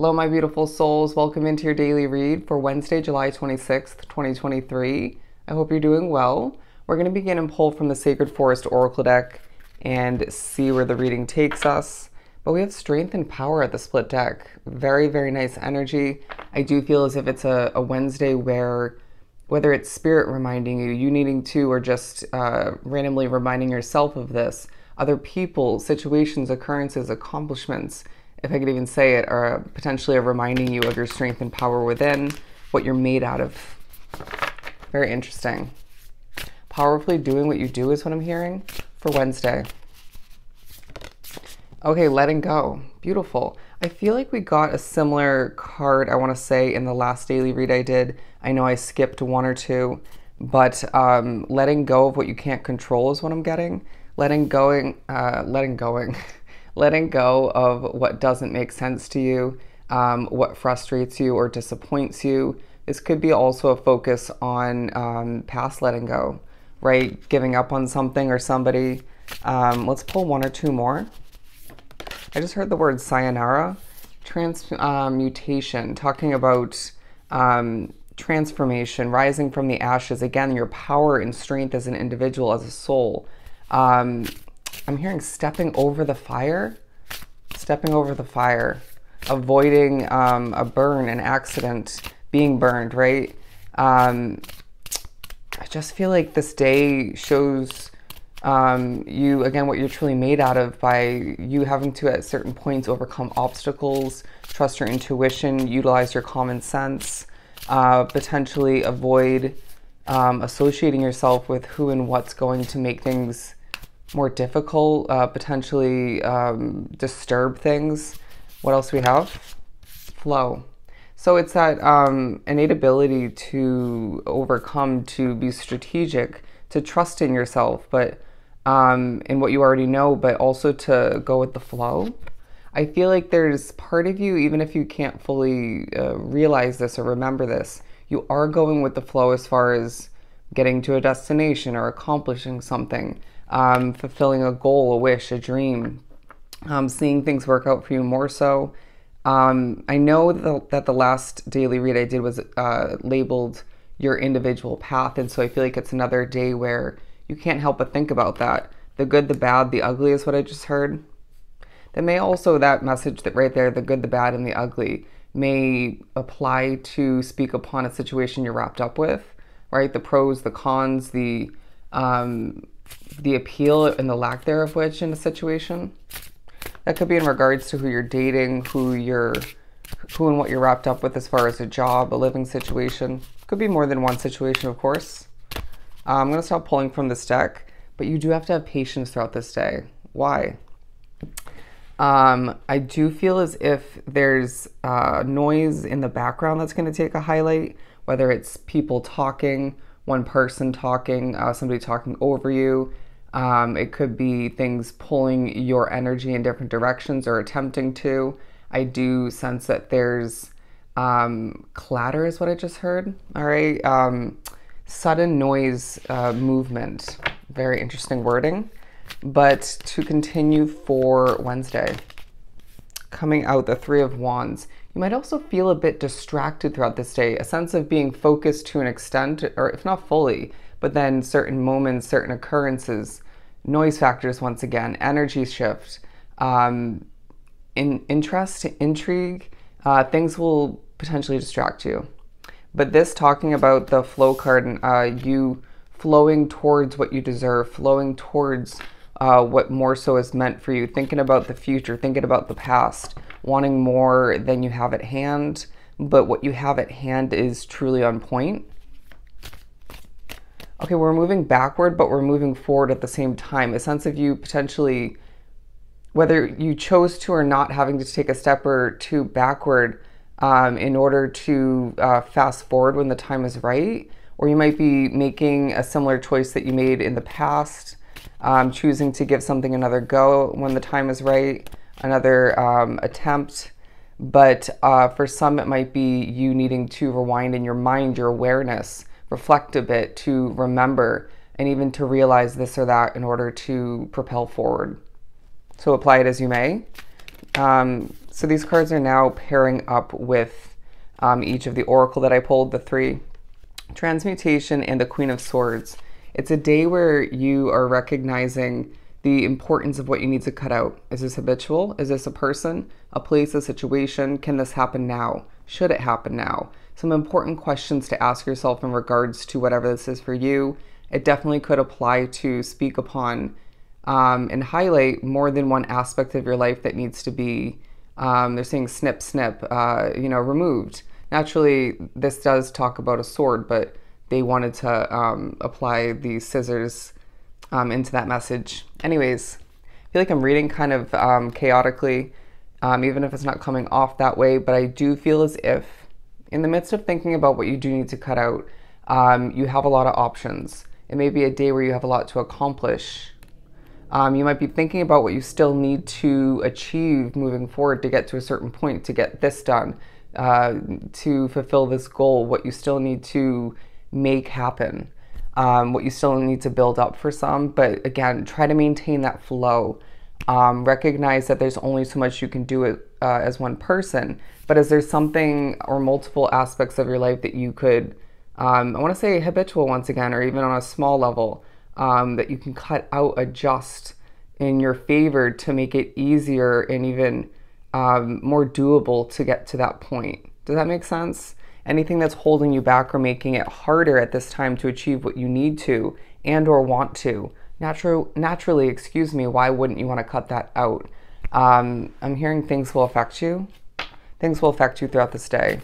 Hello, my beautiful souls. Welcome into your daily read for Wednesday, July 26th, 2023. I hope you're doing well. We're going to begin and pull from the Sacred Forest Oracle deck and see where the reading takes us. But we have strength and power at the split deck. Very, very nice energy. I do feel as if it's a Wednesday where, whether it's spirit reminding you, you needing to, or just randomly reminding yourself of this, other people, situations, occurrences, accomplishments, if I could even say it, are potentially reminding you of your strength and power within, what you're made out of. Very interesting. Powerfully doing what you do is what I'm hearing for Wednesday. Okay, letting go. Beautiful. I feel like we got a similar card, I want to say, in the last daily read I did. I know I skipped one or two, but letting go of what you can't control is what I'm getting. Letting go of what doesn't make sense to you, what frustrates you or disappoints you. This could be also a focus on past letting go, right? Giving up on something or somebody. Let's pull one or two more. I just heard the word sayonara, transmutation, talking about transformation, rising from the ashes. Again, your power and strength as an individual, as a soul. I'm hearing stepping over the fire, avoiding a burn, an accident, being burned, right? I just feel like this day shows you, again, what you're truly made out of by you having to, at certain points, overcome obstacles, trust your intuition, utilize your common sense, potentially avoid associating yourself with who and what's going to make things more difficult, potentially disturb things. What else do we have? Flow. So it's that innate ability to overcome, to be strategic, to trust in yourself, but in what you already know, but also to go with the flow. I feel like there's part of you, even if you can't fully realize this or remember this, you are going with the flow as far as getting to a destination or accomplishing something. Fulfilling a goal, a wish, a dream, seeing things work out for you more so. I know that the last daily read I did was labeled your individual path, and so I feel like it's another day where you can't help but think about that. The good, the bad, the ugly is what I just heard. That may also, that message that right there, the good, the bad, and the ugly, may apply to speak upon a situation you're wrapped up with, right? The pros, the cons, the appeal and the lack thereof which in a situation. That could be in regards to who you're dating, who and what you're wrapped up with as far as a job, a living situation. Could be more than one situation, of course. I'm going to stop pulling from this deck, but you do have to have patience throughout this day. Why? I do feel as if there's noise in the background that's going to take a highlight, whether it's people talking, one person talking, somebody talking over you. It could be things pulling your energy in different directions or attempting to. I do sense that there's clatter is what I just heard. All right. Sudden noise, movement. Very interesting wording. But to continue for Wednesday, coming out the Three of Wands, you might also feel a bit distracted throughout this day, a sense of being focused to an extent, or if not fully, but then certain moments, certain occurrences, noise factors once again, energy shift, interest, intrigue, things will potentially distract you. But this talking about the flow card and you flowing towards what you deserve, flowing towards what more so is meant for you, thinking about the future, thinking about the past, wanting more than you have at hand, but what you have at hand is truly on point. Okay, we're moving backward, but we're moving forward at the same time. A sense of you potentially, whether you chose to or not, having to take a step or two backward in order to fast forward when the time is right, or you might be making a similar choice that you made in the past, choosing to give something another go when the time is right, another attempt. But for some, it might be you needing to rewind in your mind, your awareness, reflect a bit, to remember, and even to realize this or that in order to propel forward. So apply it as you may. So these cards are now pairing up with each of the oracle that I pulled, the 3, Transmutation and the Queen of Swords. It's a day where you are recognizing the importance of what you need to cut out. Is this habitual? Is this a person, a place, a situation? Can this happen now? Should it happen now? Some important questions to ask yourself in regards to whatever this is for you. It definitely could apply to speak upon and highlight more than one aspect of your life that needs to be, they're saying snip, snip, removed. Naturally, this does talk about a sword, but they wanted to apply the scissors into that message. Anyways, I feel like I'm reading kind of chaotically, even if it's not coming off that way, but I do feel as if in the midst of thinking about what you do need to cut out, you have a lot of options. It may be a day where you have a lot to accomplish. You might be thinking about what you still need to achieve moving forward to get to a certain point, to get this done, to fulfill this goal, what you still need to make happen, what you still need to build up for some. But again, try to maintain that flow. Recognize that there's only so much you can do as one person, but is there something or multiple aspects of your life that you could, I want to say habitual once again, or even on a small level, that you can cut out, adjust in your favor to make it easier and even more doable to get to that point. Does that make sense? Anything that's holding you back or making it harder at this time to achieve what you need to and or want to. Naturally, excuse me, why wouldn't you want to cut that out? I'm hearing things will affect you. Things will affect you throughout this day.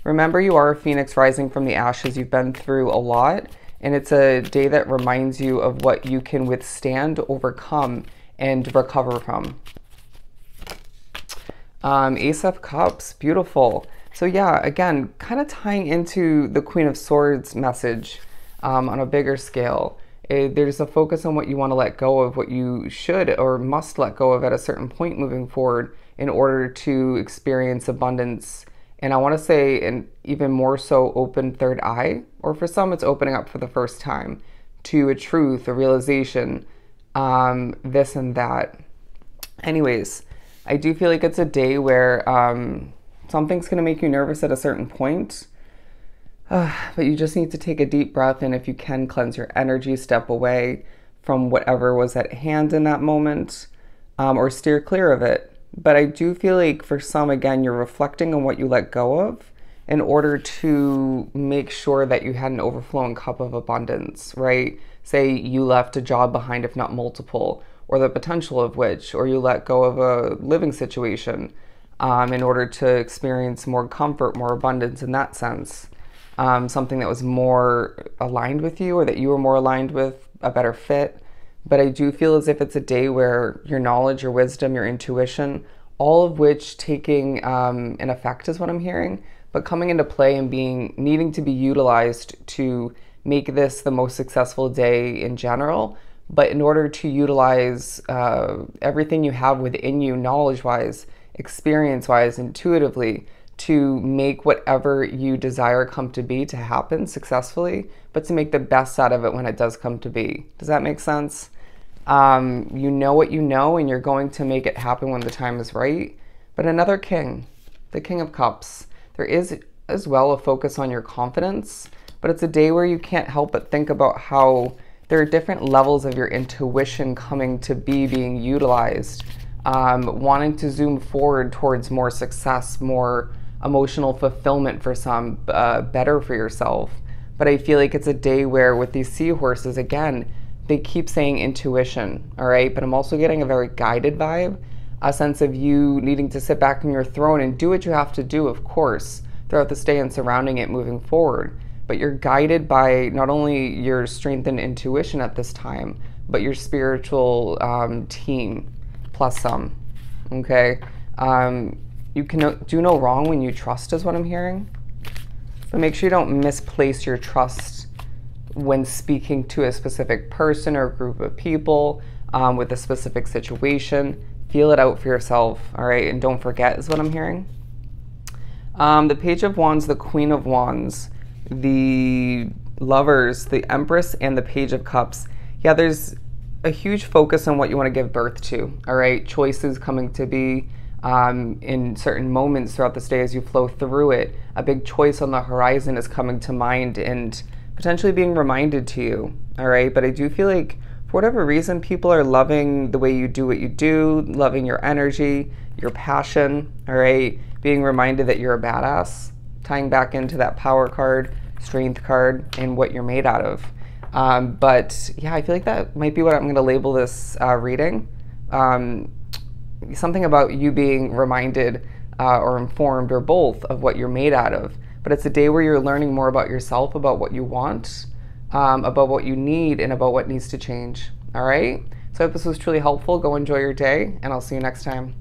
Remember, you are a phoenix rising from the ashes. You've been through a lot, and it's a day that reminds you of what you can withstand, overcome, and recover from. Ace of Cups, beautiful. So yeah, again, kind of tying into the Queen of Swords message on a bigger scale. There's a focus on what you want to let go of, what you should or must let go of at a certain point moving forward in order to experience abundance. And I want to say, and even more so, open third eye, or for some it's opening up for the first time to a truth, a realization, this and that. Anyways, I do feel like it's a day where something's going to make you nervous at a certain point. But you just need to take a deep breath, and if you can, cleanse your energy, step away from whatever was at hand in that moment, or steer clear of it. But I do feel like for some, again, you're reflecting on what you let go of in order to make sure that you had an overflowing cup of abundance, right? Say you left a job behind, if not multiple, or the potential of which, or you let go of a living situation in order to experience more comfort, more abundance in that sense. Something that was more aligned with you, or that you were more aligned with, a better fit. But I do feel as if it's a day where your knowledge, your wisdom, your intuition, all of which taking an effect is what I'm hearing, but coming into play and needing to be utilized to make this the most successful day in general. But in order to utilize everything you have within you, knowledge-wise, experience-wise, intuitively, to make whatever you desire come to be, to happen successfully, but to make the best out of it when it does come to be. Does that make sense? You know what you know, and you're going to make it happen when the time is right. But another king, the King of Cups, there is as well a focus on your confidence, but it's a day where you can't help but think about how there are different levels of your intuition coming to be, being utilized, wanting to zoom forward towards more success, more emotional fulfillment for some, better for yourself. But I feel like it's a day where with these seahorses, again, they keep saying intuition, all right? But I'm also getting a very guided vibe, a sense of you needing to sit back in your throne and do what you have to do, of course, throughout this day and surrounding it moving forward. But you're guided by not only your strengthened intuition at this time, but your spiritual team plus some, okay? You can do no wrong when you trust is what I'm hearing. But make sure you don't misplace your trust when speaking to a specific person or group of people with a specific situation. Feel it out for yourself, all right? And don't forget is what I'm hearing. The Page of Wands, the Queen of Wands, the Lovers, the Empress, and the Page of Cups. Yeah, there's a huge focus on what you want to give birth to, all right? Choices coming to be, in certain moments throughout this day as you flow through it. A big choice on the horizon is coming to mind and potentially being reminded to you, all right? But I do feel like for whatever reason, people are loving the way you do what you do, loving your energy, your passion, all right? Being reminded that you're a badass, tying back into that power card, strength card, and what you're made out of. But yeah, I feel like that might be what I'm going to label this reading. Something about you being reminded or informed or both of what you're made out of. But it's a day where you're learning more about yourself, about what you want, about what you need, and about what needs to change. All right? So I hope this was truly helpful. Go enjoy your day, and I'll see you next time.